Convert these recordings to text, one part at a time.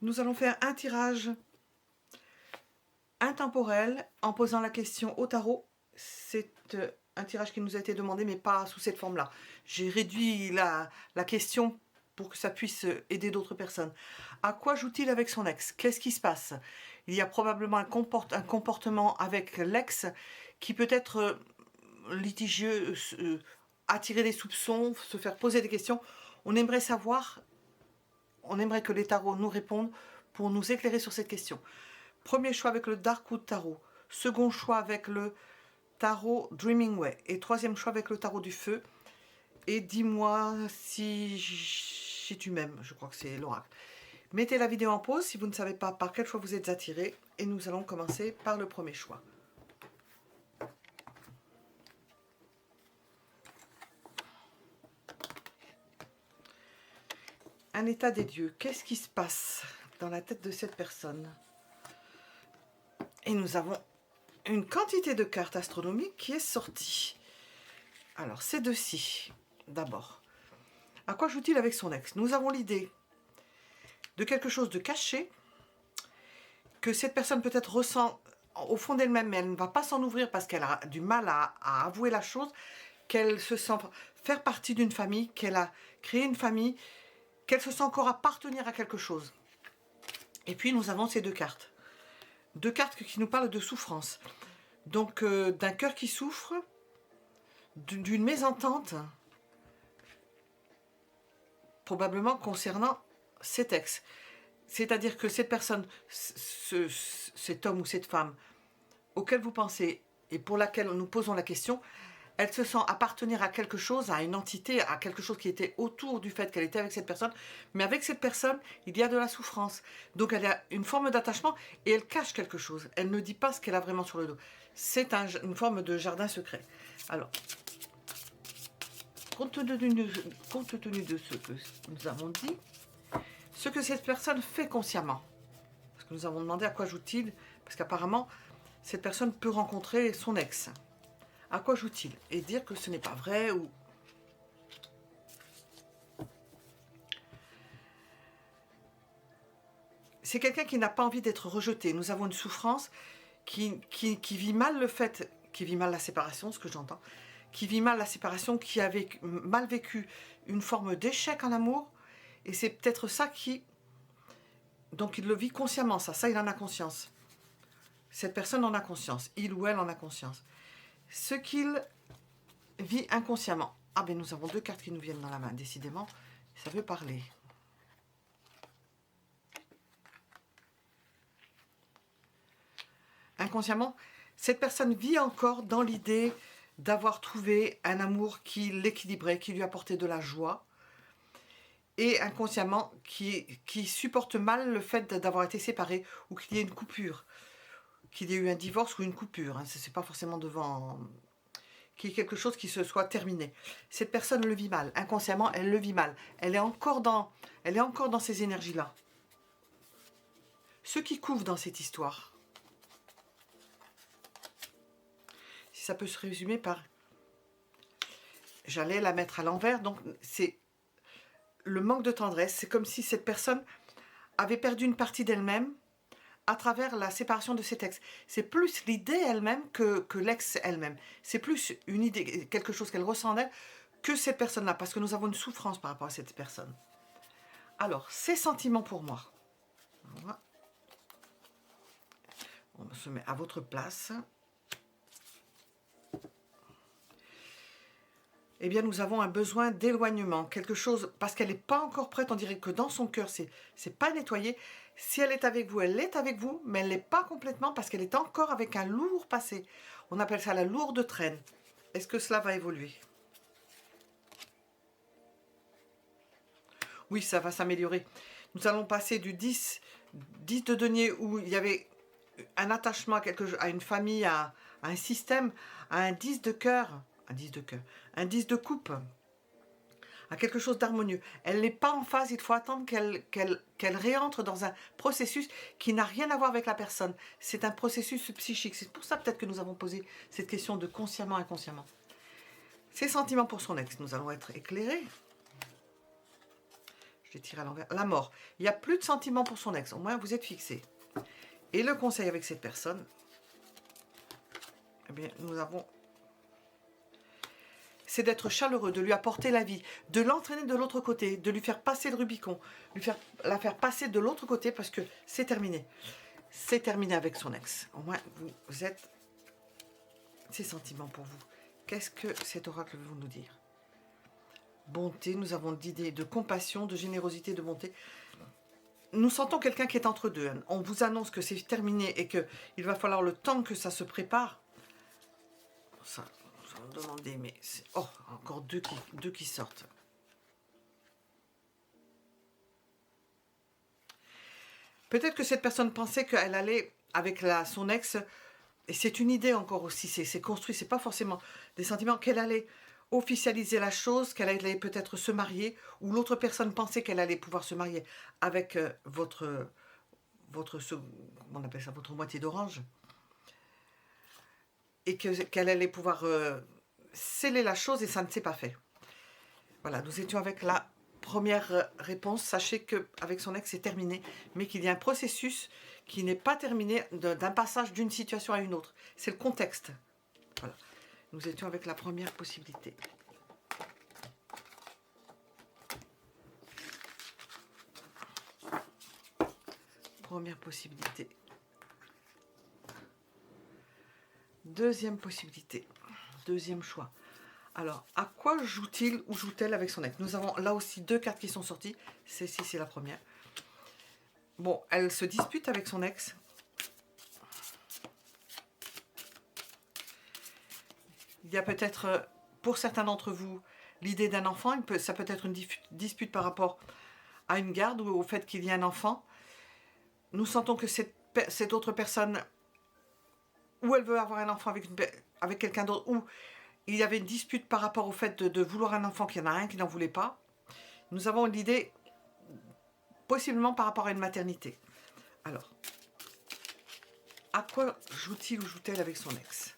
Nous allons faire un tirage intemporel en posant la question au tarot. C'est un tirage qui nous a été demandé, mais pas sous cette forme-là. J'ai réduit la question pour que ça puisse aider d'autres personnes. À quoi joue-t-il avec son ex? Qu'est-ce qui se passe? Il y a probablement un comportement avec l'ex qui peut être litigieux, attirer des soupçons, se faire poser des questions. On aimerait savoir, on aimerait que les tarots nous répondent pour nous éclairer sur cette question. Premier choix avec le Darkwood Tarot. Second choix avec le tarot Dreaming Way. Et troisième choix avec le tarot du feu. Et dis-moi si tu m'aimes. Je crois que c'est l'oracle. Mettez la vidéo en pause si vous ne savez pas par quel choix vous êtes attiré. Et nous allons commencer par le premier choix. Un état des lieux. Qu'est-ce qui se passe dans la tête de cette personne? Et nous avons une quantité de cartes astronomiques qui est sortie. Alors, ces deux-ci, d'abord. À quoi joue-t-il avec son ex? Nous avons l'idée de quelque chose de caché, que cette personne peut-être ressent au fond d'elle-même, mais elle ne va pas s'en ouvrir parce qu'elle a du mal à avouer la chose, qu'elle se sent faire partie d'une famille, qu'elle a créé une famille, qu'elle se sent encore appartenir à quelque chose. Et puis nous avons ces deux cartes. Deux cartes qui nous parlent de souffrance. Donc d'un cœur qui souffre, d'une mésentente, probablement concernant cet ex. C'est-à-dire que cette personne, cet homme ou cette femme auquel vous pensez et pour laquelle nous posons la question, elle se sent appartenir à quelque chose, à une entité, à quelque chose qui était autour du fait qu'elle était avec cette personne. Mais avec cette personne, il y a de la souffrance. Donc elle a une forme d'attachement et elle cache quelque chose. Elle ne dit pas ce qu'elle a vraiment sur le dos. C'est une forme de jardin secret. Alors, compte tenu de ce que nous avons dit, ce que cette personne fait consciemment. Parce que nous avons demandé à quoi joue-t-il, parce qu'apparemment, cette personne peut rencontrer son ex. À quoi joue-t-il? Et dire que ce n'est pas vrai ou... C'est quelqu'un qui n'a pas envie d'être rejeté. Nous avons une souffrance qui vit mal le fait, qui vit mal la séparation, ce que j'entends, qui vit mal la séparation, qui a mal vécu une forme d'échec en amour. Et c'est peut-être ça qui... Donc il le vit consciemment, ça il en a conscience. Cette personne en a conscience, il ou elle en a conscience. Ce qu'il vit inconsciemment. Ah ben nous avons deux cartes qui nous viennent dans la main, décidément, ça veut parler. Inconsciemment, cette personne vit encore dans l'idée d'avoir trouvé un amour qui l'équilibrait, qui lui apportait de la joie. Et inconsciemment, qui supporte mal le fait d'avoir été séparé ou qu'il y ait une coupure. Qu'il y ait eu un divorce ou une coupure. Hein, ce n'est pas forcément devant... qu'il y ait quelque chose qui se soit terminé. Cette personne le vit mal. Inconsciemment, elle le vit mal. Elle est encore dans ces énergies-là. Ce qui couvre dans cette histoire, si ça peut se résumer par... J'allais la mettre à l'envers, donc c'est le manque de tendresse. C'est comme si cette personne avait perdu une partie d'elle-même à travers la séparation de cet ex. C'est plus l'idée elle-même que l'ex elle-même. C'est plus une idée, quelque chose qu'elle ressent d'elle que cette personne-là, parce que nous avons une souffrance par rapport à cette personne. Alors, ces sentiments pour moi. Voilà. On se met à votre place. Eh bien, nous avons un besoin d'éloignement, quelque chose, parce qu'elle n'est pas encore prête, on dirait que dans son cœur, c'est pas nettoyé. Si elle est avec vous, elle est avec vous, mais elle n'est pas complètement, parce qu'elle est encore avec un lourd passé. On appelle ça la lourde traîne. Est-ce que cela va évoluer? Oui, ça va s'améliorer. Nous allons passer du 10 de denier, où il y avait un attachement à une famille, à un système, à un 10 de cœur, un 10 de coupe, à quelque chose d'harmonieux. Elle n'est pas en phase, il faut attendre qu'elle réentre dans un processus qui n'a rien à voir avec la personne. C'est un processus psychique. C'est pour ça peut-être que nous avons posé cette question de consciemment, inconsciemment. Ses sentiments pour son ex, nous allons être éclairés. Je l'ai tiré à l'envers. La mort. Il n'y a plus de sentiments pour son ex. Au moins, vous êtes fixé. Et le conseil avec cette personne, eh bien, nous avons... C'est d'être chaleureux, de lui apporter la vie, de l'entraîner de l'autre côté, de lui faire passer le Rubicon, la faire passer de l'autre côté parce que c'est terminé. C'est terminé avec son ex. Au moins, vous êtes... Ses sentiments pour vous. Qu'est-ce que cet oracle veut nous dire? Bonté, nous avons d'idées de compassion, de générosité, de bonté. Nous sentons quelqu'un qui est entre deux. On vous annonce que c'est terminé et qu'il va falloir le temps que ça se prépare. Ça, nous allons demander, mais... Oh, encore deux qui sortent. Peut-être que cette personne pensait qu'elle allait, avec son ex, et c'est une idée encore aussi, c'est construit, c'est pas forcément des sentiments, qu'elle allait officialiser la chose, qu'elle allait peut-être se marier, ou l'autre personne pensait qu'elle allait pouvoir se marier avec comment on appelle ça, votre moitié d'orange, et qu'elle allait pouvoir sceller la chose, et ça ne s'est pas fait. Voilà, nous étions avec la première réponse. Sachez qu'avec son ex, c'est terminé, mais qu'il y a un processus qui n'est pas terminé d'un passage d'une situation à une autre. C'est le contexte. Voilà. Nous étions avec la première possibilité. Première possibilité. Deuxième possibilité. Deuxième choix. Alors, à quoi joue-t-il ou joue-t-elle avec son ex? Nous avons là aussi deux cartes qui sont sorties. Celle-ci, c'est la première. Bon, elle se dispute avec son ex. Il y a peut-être, pour certains d'entre vous, l'idée d'un enfant. Ça peut être une dispute par rapport à une garde ou au fait qu'il y ait un enfant. Nous sentons que cette autre personne, ou elle veut avoir un enfant avec quelqu'un d'autre, ou il y avait une dispute par rapport au fait de vouloir un enfant, qu'il y en a un qui n'en voulait pas. Nous avons l'idée, possiblement par rapport à une maternité. Alors, à quoi joue-t-il ou joue-t-elle avec son ex?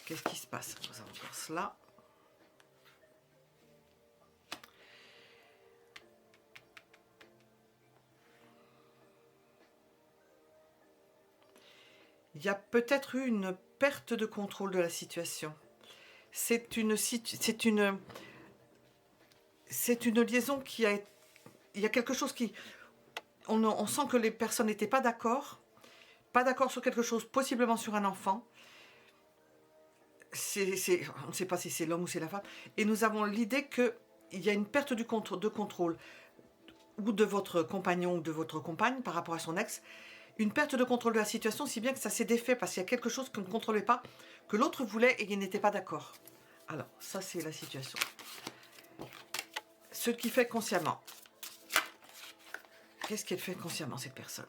Qu'est-ce qui se passe? Nous avons encore cela. Il y a peut-être eu une perte de contrôle de la situation. C'est une liaison qui a... Il y a quelque chose qui... On sent que les personnes n'étaient pas d'accord sur quelque chose, possiblement sur un enfant. On ne sait pas si c'est l'homme ou c'est la femme. Et nous avons l'idée qu'il y a une perte de contrôle ou de votre compagnon ou de votre compagne par rapport à son ex. Une perte de contrôle de la situation, si bien que ça s'est défait parce qu'il y a quelque chose qu'on ne contrôlait pas, que l'autre voulait et il n'était pas d'accord. Alors, ça c'est la situation. Ce qui fait consciemment. Qu'est-ce qu'elle fait consciemment, cette personne?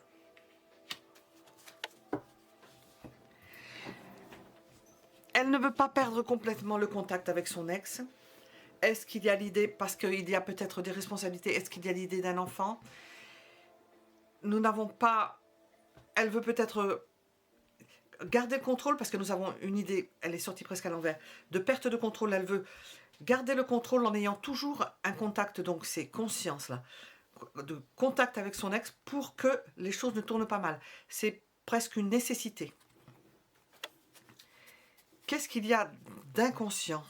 Elle ne veut pas perdre complètement le contact avec son ex. Est-ce qu'il y a l'idée, parce qu'il y a peut-être des responsabilités, est-ce qu'il y a l'idée d'un enfant? Nous n'avons pas... Elle veut peut-être garder le contrôle, parce que nous avons une idée, elle est sortie presque à l'envers, de perte de contrôle. Elle veut garder le contrôle en ayant toujours un contact, donc c'est conscience là, de contact avec son ex pour que les choses ne tournent pas mal. C'est presque une nécessité. Qu'est-ce qu'il y a d'inconscient,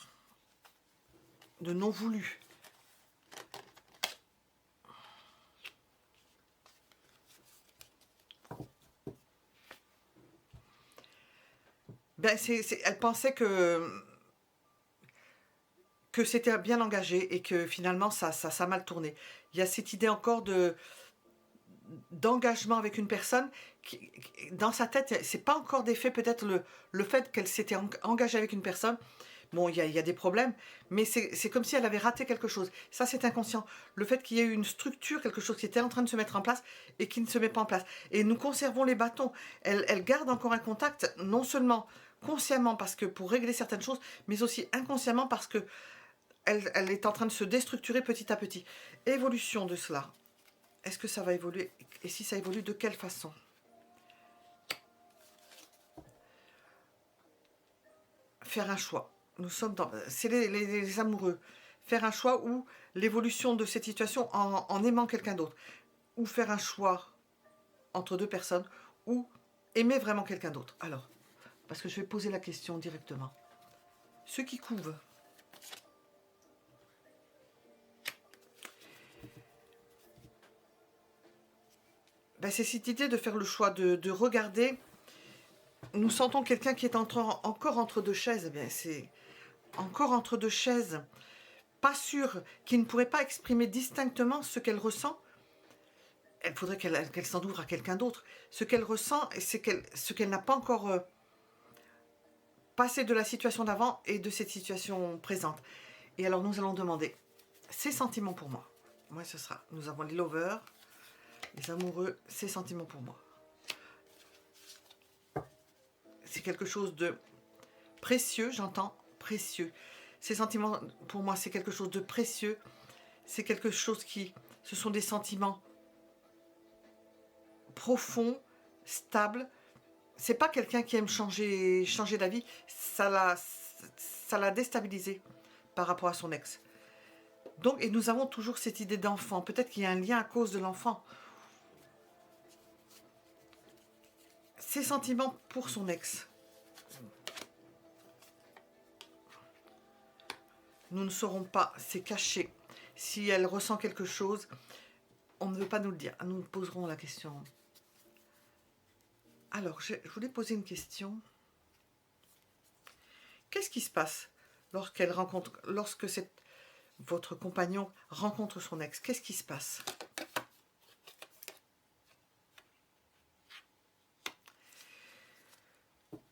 de non voulu? Ben, elle pensait que c'était bien engagé et que finalement ça a mal tourné. Il y a cette idée encore d'engagement avec une personne qui, dans sa tête, c'est pas encore défait peut-être le fait qu'elle s'était engagée avec une personne. Bon, il y a des problèmes, mais c'est comme si elle avait raté quelque chose. Ça, c'est inconscient. Le fait qu'il y ait eu une structure, quelque chose qui était en train de se mettre en place et qui ne se met pas en place. Et nous conservons les bâtons. Elle garde encore un contact, non seulement consciemment parce que pour régler certaines choses, mais aussi inconsciemment parce que elle est en train de se déstructurer petit à petit. Évolution de cela. Est-ce que ça va évoluer? Et si ça évolue, de quelle façon? Faire un choix. Nous sommes dans... C'est les amoureux. faire un choix ou l'évolution de cette situation en aimant quelqu'un d'autre. Ou faire un choix entre deux personnes ou aimer vraiment quelqu'un d'autre. Alors, parce que je vais poser la question directement. Ceux qui couvent, ben c'est cette idée de faire le choix de regarder. Nous sentons quelqu'un qui est encore entre deux chaises. Eh bien, c'est encore entre deux chaises. Pas sûr, qui ne pourrait pas exprimer distinctement ce qu'elle ressent. Il faudrait qu'elle s'en ouvre à quelqu'un d'autre. Ce qu'elle ressent, c'est ce qu'elle n'a pas encore passé de la situation d'avant et de cette situation présente. Et alors, nous allons demander ces sentiments pour moi. Moi, ce sera, nous avons les lovers, les amoureux, ces sentiments pour moi. C'est quelque chose de précieux, j'entends, précieux. Ces sentiments, pour moi, c'est quelque chose de précieux. C'est quelque chose ce sont des sentiments profonds, stables. C'est pas quelqu'un qui aime changer d'avis. Ça l'a déstabilisé par rapport à son ex. Donc, et nous avons toujours cette idée d'enfant. Peut-être qu'il y a un lien à cause de l'enfant. Ses sentiments pour son ex. Nous ne saurons pas, c'est caché. Si elle ressent quelque chose, on ne veut pas nous le dire. Nous nous poserons la question. Alors, je voulais poser une question. Qu'est-ce qui se passe lorsque votre compagnon rencontre son ex? Qu'est-ce qui se passe?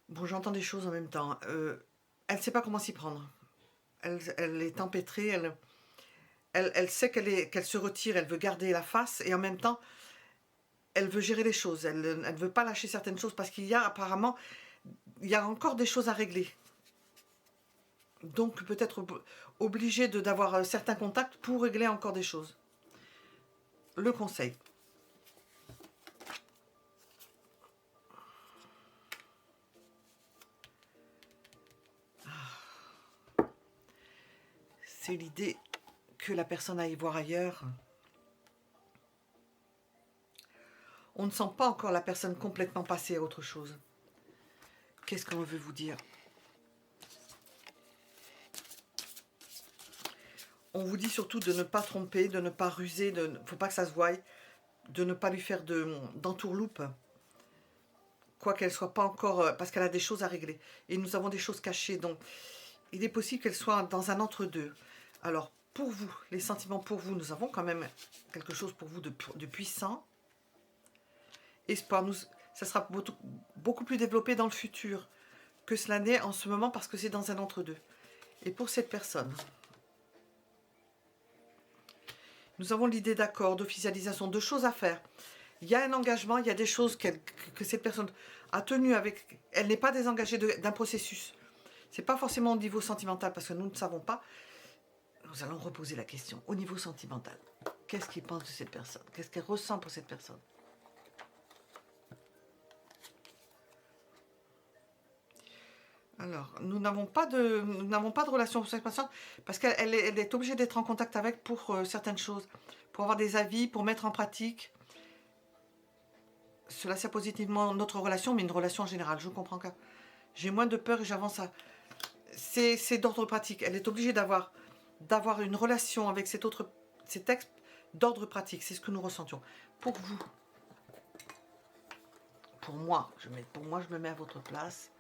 Bon, j'entends des choses en même temps. Elle ne sait pas comment s'y prendre. Elle est empêtrée, elle sait qu'elle se retire, elle veut garder la face, et en même temps, elle veut gérer les choses. Elle ne veut pas lâcher certaines choses parce qu'il y a apparemment, il y a encore des choses à régler. Donc peut-être obligée d'avoir certains contacts pour régler encore des choses. Le conseil. C'est l'idée que la personne aille voir ailleurs. On ne sent pas encore la personne complètement passée à autre chose. Qu'est-ce qu'on veut vous dire? On vous dit surtout de ne pas tromper, de ne pas ruser, il ne faut pas que ça se voie, de ne pas lui faire d'entourloupe. Quoi qu'elle soit pas encore, parce qu'elle a des choses à régler. Et nous avons des choses cachées, donc il est possible qu'elle soit dans un entre-deux. Alors, pour vous, les sentiments pour vous, nous avons quand même quelque chose pour vous de puissant. Espoir, ça sera beaucoup plus développé dans le futur que cela n'est en ce moment parce que c'est dans un entre-deux. Et pour cette personne, nous avons l'idée d'accord, d'officialisation, de choses à faire. Il y a un engagement, il y a des choses que cette personne a tenues avec. Elle n'est pas désengagée d'un processus. Ce n'est pas forcément au niveau sentimental parce que nous ne savons pas. Nous allons reposer la question au niveau sentimental. Qu'est-ce qu'il pense de cette personne? Qu'est-ce qu'elle ressent pour cette personne? Alors, nous n'avons pas de relation avec cette personne parce qu'elle est obligée d'être en contact avec pour certaines choses, pour avoir des avis, pour mettre en pratique. Cela sert positivement notre relation, mais une relation en général. Je comprends que j'ai moins de peur et j'avance à... C'est d'ordre pratique. Elle est obligée d'avoir une relation avec cet ex d'ordre pratique. C'est ce que nous ressentions. Pour vous, pour moi, je me mets à votre place.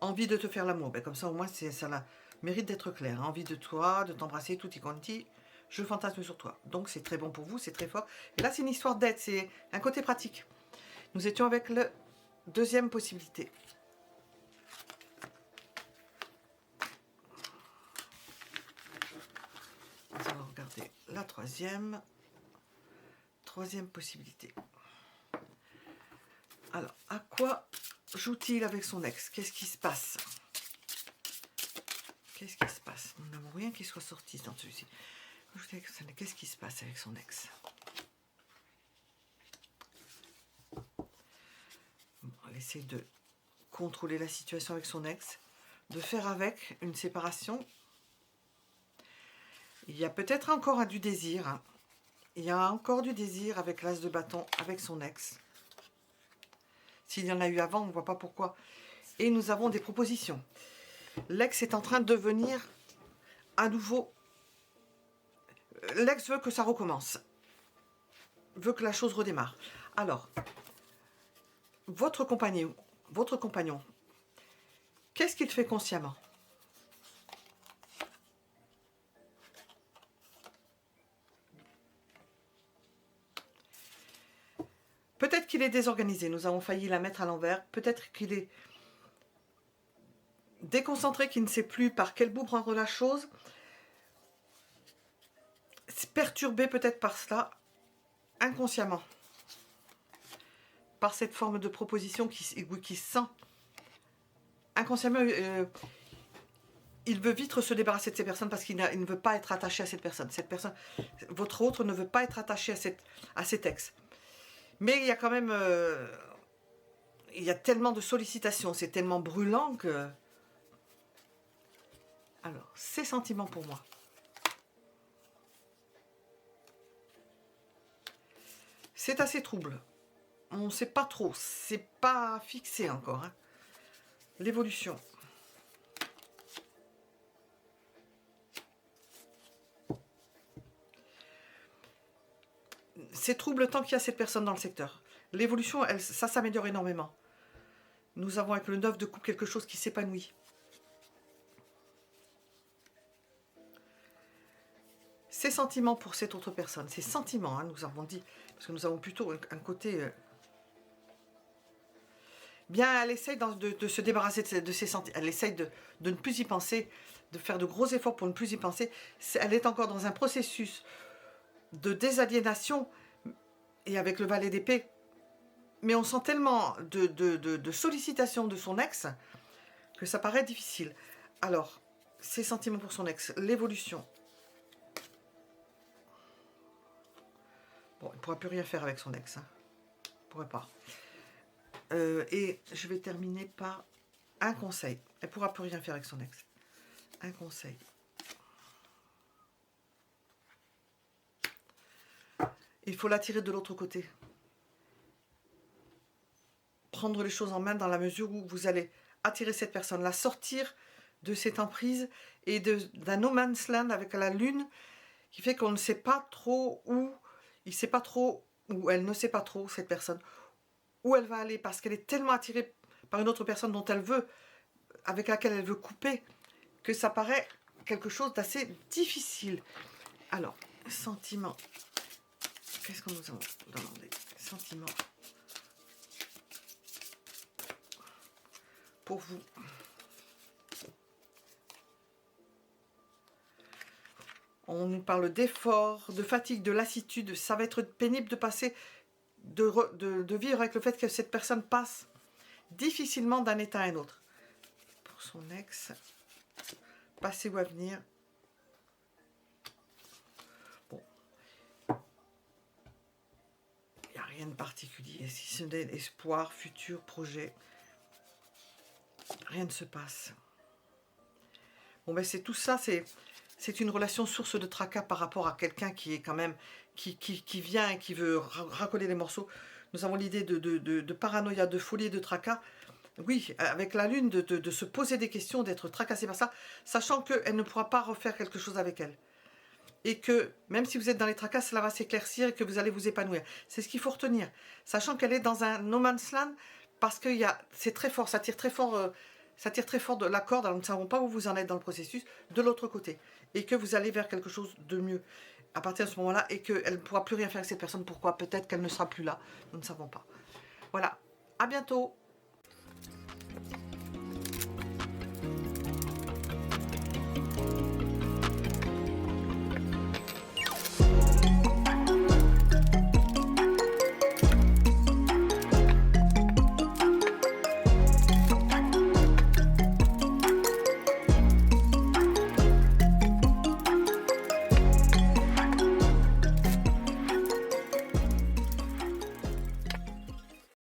Envie de te faire l'amour. Ben, comme ça, au moins, ça mérite d'être clair. Envie de toi, de t'embrasser, tutti quanti. Je fantasme sur toi. Donc, c'est très bon pour vous, c'est très fort. Et là, c'est une histoire d'aide, c'est un côté pratique. Nous étions avec la deuxième possibilité. Nous allons regarder la troisième. Troisième possibilité. Alors, à quoi joue-t-il avec son ex? Qu'est-ce qui se passe? Qu'est-ce qui se passe? Nous n'avons rien qui soit sorti dans celui-ci. Qu'est-ce qui se passe avec son ex? Bon, elle essaie de contrôler la situation avec son ex, de faire avec une séparation. Il y a peut-être encore du désir. Hein. Il y a encore du désir avec l'as de bâton, avec son ex. S'il y en a eu avant, on ne voit pas pourquoi. Et nous avons des propositions. L'ex est en train de devenir à nouveau... L'ex veut que ça recommence. Veut que la chose redémarre. Alors, votre compagnon, qu'est-ce qu'il fait consciemment? Peut-être qu'il est désorganisé. Nous avons failli la mettre à l'envers. Peut-être qu'il est déconcentré, qu'il ne sait plus par quel bout prendre la chose. Perturbé peut-être par cela, inconsciemment. Par cette forme de proposition qui sent. Inconsciemment, il veut vite se débarrasser de ces personnes parce qu'il ne veut pas être attaché à cette personne. Cette personne, votre autre ne veut pas être attaché à cet ex. Mais il y a quand même... il y a tellement de sollicitations, c'est tellement brûlant que... Alors, ces sentiments pour moi. C'est assez trouble. On ne sait pas trop, c'est pas fixé encore. Hein. L'évolution. C'est trouble tant qu'il y a cette personne dans le secteur. L'évolution, ça s'améliore énormément. Nous avons avec le 9 de coupe quelque chose qui s'épanouit. Ces sentiments pour cette autre personne, ces sentiments, hein, nous avons dit, parce que nous avons plutôt un côté... bien, elle essaye de se débarrasser de ses sentiments, elle essaye de ne plus y penser, de faire de gros efforts pour ne plus y penser. Elle est encore dans un processus de désaliénation, et avec le valet d'épée, mais on sent tellement de sollicitation de son ex, que ça paraît difficile. Alors, ses sentiments pour son ex, l'évolution. Bon, il ne pourra plus rien faire avec son ex. Hein. Il ne pourrait pas. Et je vais terminer par un conseil. Elle ne pourra plus rien faire avec son ex. Un conseil. Il faut l'attirer de l'autre côté. Prendre les choses en main dans la mesure où vous allez attirer cette personne, la sortir de cette emprise et d'un no man's land avec la lune qui fait qu'on ne sait pas trop où, il ne sait pas trop, ou elle ne sait pas trop, cette personne, où elle va aller parce qu'elle est tellement attirée par une autre personne dont elle veut, avec laquelle elle veut couper, que ça paraît quelque chose d'assez difficile. Alors, sentiment. Qu'est-ce qu'on nous a demandé? Sentiment. Pour vous. On nous parle d'effort, de fatigue, de lassitude. Ça va être pénible de passer, de vivre avec le fait que cette personne passe difficilement d'un état à un autre. Pour son ex, passé ou à venir. Bon. Il n'y a rien de particulier. Si ce n'est espoir, futur, projet. Rien ne se passe. Bon, ben c'est tout ça, c'est une relation source de tracas par rapport à quelqu'un qui est quand même, qui vient et qui veut racoler les morceaux. Nous avons l'idée de paranoïa, de folie et de tracas. Oui, avec la lune, de se poser des questions, d'être tracassé par ça, sachant qu'elle ne pourra pas refaire quelque chose avec elle. Et que, même si vous êtes dans les tracas, cela va s'éclaircir et que vous allez vous épanouir. C'est ce qu'il faut retenir. Sachant qu'elle est dans un no man's land, parce que c'est très fort, ça tire très fort... ça tire très fort de la corde, alors nous ne savons pas où vous en êtes dans le processus, de l'autre côté. Et que vous allez vers quelque chose de mieux à partir de ce moment-là, et qu'elle ne pourra plus rien faire avec cette personne. Pourquoi? Peut-être qu'elle ne sera plus là. Nous ne savons pas. Voilà. À bientôt.